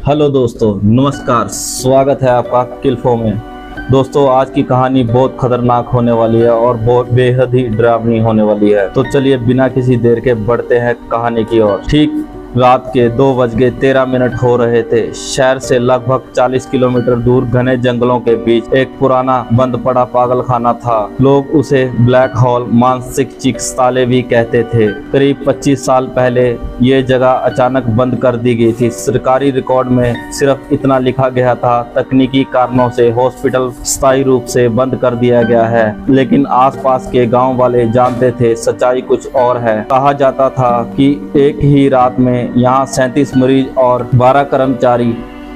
Hello दोस्तों, नमस्कार। स्वागत है आपका किल्फो में। दोस्तों स्वागत है आपका किल्फो में। दोस्तों आज की कहानी बहुत खतरनाक होने वाली है और बहुत बेहद ही डरावनी होने वाली है। तो चलिए बिना किसी देर के बढ़ते हैं कहानी की ओर। ठीक रात के 2:13 हो रहे थे। शहर से लगभग 40 किलोमीटर दूर घने जंगलों के बीच एक पुराना बंद पड़ा पागल खाना था। लोग उसे ब्लैक होल मानसिक चिकित्सालय भी कहते थे। करीब 25 साल पहले ये जगह अचानक बंद कर दी गई थी। सरकारी रिकॉर्ड में सिर्फ इतना लिखा गया था, तकनीकी कारणों से हॉस्पिटल स्थायी रूप से बंद कर दिया गया है। लेकिन आसपास के गांव वाले जानते थे सच्चाई कुछ और है। कहा जाता था कि एक ही रात में यहाँ 37 मरीज और 12 कर्मचारी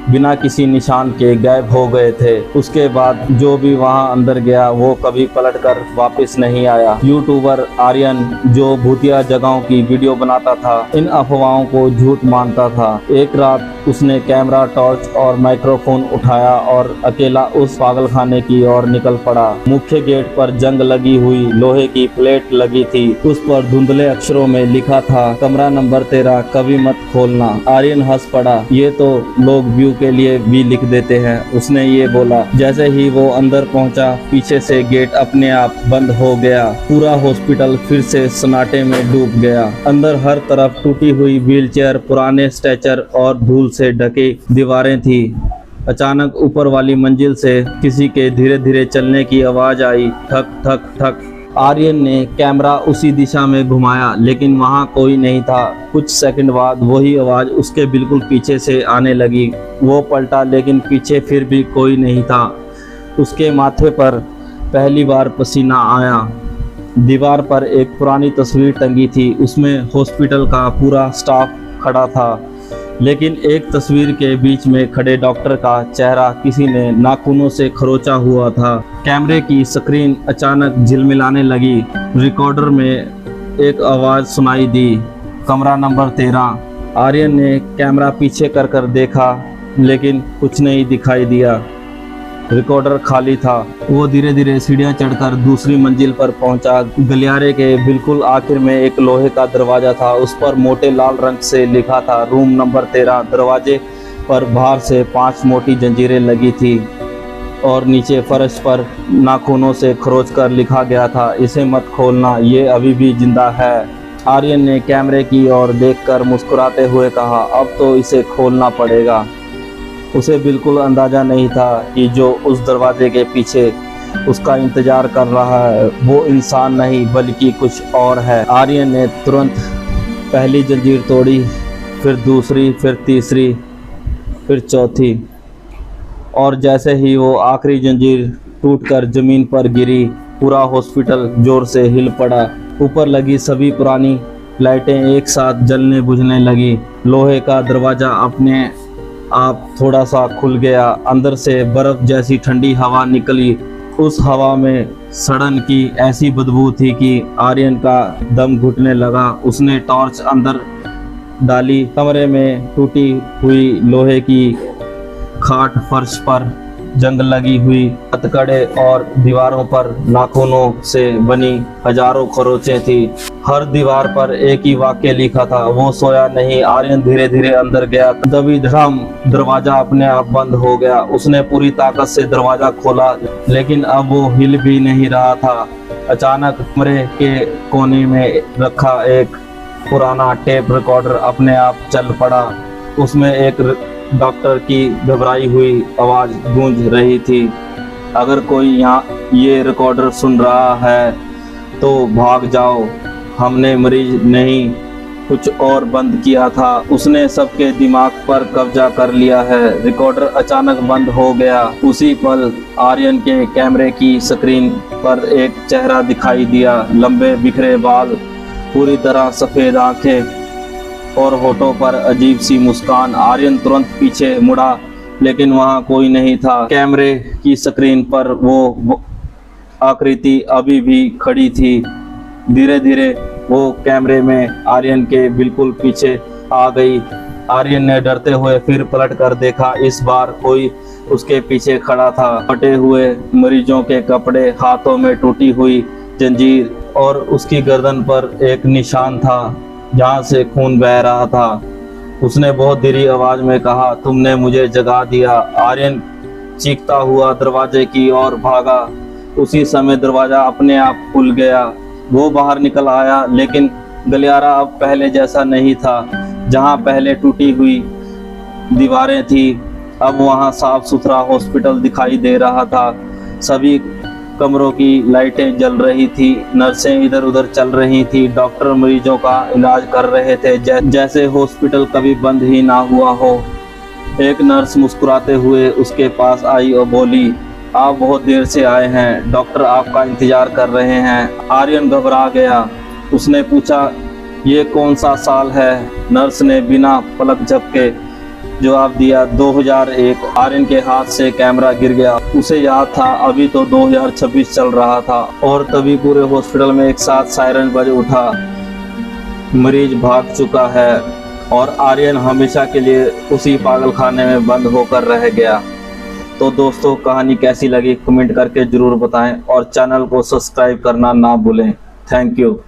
बिना किसी निशान के गायब हो गए थे। उसके बाद जो भी वहां अंदर गया वो कभी पलटकर वापस नहीं आया। यूट्यूबर आर्यन जो भूतिया जगहों की वीडियो बनाता था, इन अफवाहों को झूठ मानता था। एक रात उसने कैमरा, टॉर्च और माइक्रोफोन उठाया और अकेला उस पागलखाने की ओर निकल पड़ा। मुख्य गेट पर जंग लगी हुई लोहे की प्लेट लगी थी। उस पर धुंधले अक्षरों में लिखा था, कमरा नंबर 13 कभी मत खोलना। आर्यन हंस पड़ा, ये तो लोग व्यू के लिए भी लिख देते हैं, उसने ये बोला। जैसे ही वो अंदर पहुंचा, पीछे से गेट अपने आप बंद हो गया। पूरा हॉस्पिटल फिर से सन्नाटे में डूब गया। अंदर हर तरफ टूटी हुई व्हीलचेयर, पुराने स्ट्रेचर और धूल से ढकी दीवारें थी। अचानक ऊपर वाली मंजिल से किसी के धीरे धीरे चलने की आवाज आई, ठक ठक ठक। आर्यन ने कैमरा उसी दिशा में घुमाया, लेकिन वहां कोई नहीं था। कुछ सेकंड बाद वही आवाज उसके बिल्कुल पीछे से आने लगी। वो पलटा, लेकिन पीछे फिर भी कोई नहीं था। उसके माथे पर पहली बार पसीना आया। दीवार पर एक पुरानी तस्वीर टंगी थी। उसमें हॉस्पिटल का पूरा स्टाफ खड़ा था, लेकिन एक तस्वीर के बीच में खड़े डॉक्टर का चेहरा किसी ने नाखूनों से खरोचा हुआ था। कैमरे की स्क्रीन अचानक झिलमिलाने लगी। रिकॉर्डर में एक आवाज़ सुनाई दी, कमरा नंबर 13। आर्यन ने कैमरा पीछे कर देखा, लेकिन कुछ नहीं दिखाई दिया। रिकॉर्डर खाली था। वो धीरे धीरे सीढ़ियां चढ़कर दूसरी मंजिल पर पहुंचा। गलियारे के बिल्कुल आखिर में एक लोहे का दरवाजा था। उस पर मोटे लाल रंग से लिखा था, रूम नंबर 13। दरवाजे पर बाहर से 5 मोटी जंजीरें लगी थी और नीचे फर्श पर नाखूनों से खरोच कर लिखा गया था, इसे मत खोलना, ये अभी भी जिंदा है। आर्यन ने कैमरे की ओर देखकर मुस्कुराते हुए कहा, अब तो इसे खोलना पड़ेगा। उसे बिल्कुल अंदाजा नहीं था कि जो उस दरवाजे के पीछे उसका इंतजार कर रहा है वो इंसान नहीं बल्कि कुछ और है। आर्यन ने तुरंत पहली जंजीर तोड़ी, फिर दूसरी, फिर तीसरी, फिर चौथी, और जैसे ही वो आखिरी जंजीर टूटकर जमीन पर गिरी, पूरा हॉस्पिटल जोर से हिल पड़ा। ऊपर लगी सभी पुरानी लाइटें एक साथ जलने बुझने लगी। लोहे का दरवाज़ा अपने आप थोड़ा सा खुल गया। अंदर से बर्फ जैसी ठंडी हवा निकली। उस हवा में सड़न की ऐसी बदबू थी कि आर्यन का दम घुटने लगा। उसने टॉर्च अंदर डाली। कमरे में टूटी हुई लोहे की खाट, फर्श पर जंग लगी हुई हथकड़े और दीवारों पर नाखूनों से बनी हजारों खरोंचें थी। हर दीवार पर एक ही वाक्य लिखा था, वो सोया नहीं। आर्यन धीरे धीरे अंदर गया। दबी धड़ाम दरवाजा अपने आप बंद हो गया। उसने पूरी ताकत से दरवाजा खोला, लेकिन अब वो हिल भी नहीं रहा था। अचानक कमरे के कोने में रखा एक पुराना टेप रिकॉर्डर अपने आप चल पड़ा। उसमें एक डॉक्टर की घबराई हुई आवाज गूंज रही थी, अगर कोई यहाँ ये रिकॉर्डर सुन रहा है तो भाग जाओ, हमने मरीज नहीं कुछ और बंद किया था। उसने सबके दिमाग पर कब्जा कर लिया है। रिकॉर्डर अचानक बंद हो गया। उसी पल आर्यन के कैमरे की स्क्रीन पर एक चेहरा दिखाई दिया। लंबे बिखरे बाल, पूरी तरह सफ़ेद आंखें और होठों पर अजीब सी मुस्कान। आर्यन तुरंत पीछे मुड़ा, लेकिन वहां कोई नहीं था। कैमरे की स्क्रीन पर वो आकृति अभी भी खड़ी थी। धीरे धीरे वो कैमरे में आर्यन के बिल्कुल पीछे आ गई। आर्यन ने डरते हुए फिर पलट कर देखा। इस बार कोई उसके पीछे खड़ा था। फटे हुए मरीजों के कपड़े, हाथों में टूटी हुई जंजीर और उसकी गर्दन पर एक निशान था जहाँ से खून बह रहा था। उसने बहुत धीरे आवाज में कहा, तुमने मुझे जगा दिया। आर्यन चीखता हुआ दरवाजे की ओर भागा। उसी समय दरवाजा अपने आप खुल गया। वो बाहर निकल आया, लेकिन गलियारा अब पहले जैसा नहीं था। जहां पहले टूटी हुई दीवारें थी, अब वहां साफ सुथरा हॉस्पिटल दिखाई दे रहा था। सभी कमरों की लाइटें जल रही थी, नर्सें इधर उधर चल रही थी, डॉक्टर मरीजों का इलाज कर रहे थे जैसे हॉस्पिटल कभी बंद ही ना हुआ हो। एक नर्स मुस्कुराते हुए उसके पास आई और बोली, आप बहुत देर से आए हैं, डॉक्टर आपका इंतजार कर रहे हैं। आर्यन घबरा गया। उसने पूछा, ये कौन सा साल है? नर्स ने बिना पलक झपके जवाब दिया, 2001। आर्यन के हाथ से कैमरा गिर गया। उसे याद था अभी तो 2026 चल रहा था। और तभी पूरे हॉस्पिटल में एक साथ सायरन बज उठा। मरीज भाग चुका है और आर्यन हमेशा के लिए उसी पागल खाने में बंद होकर रह गया। तो दोस्तों, कहानी कैसी लगी कमेंट करके जरूर बताएं और चैनल को सब्सक्राइब करना ना भूलें। Thank you.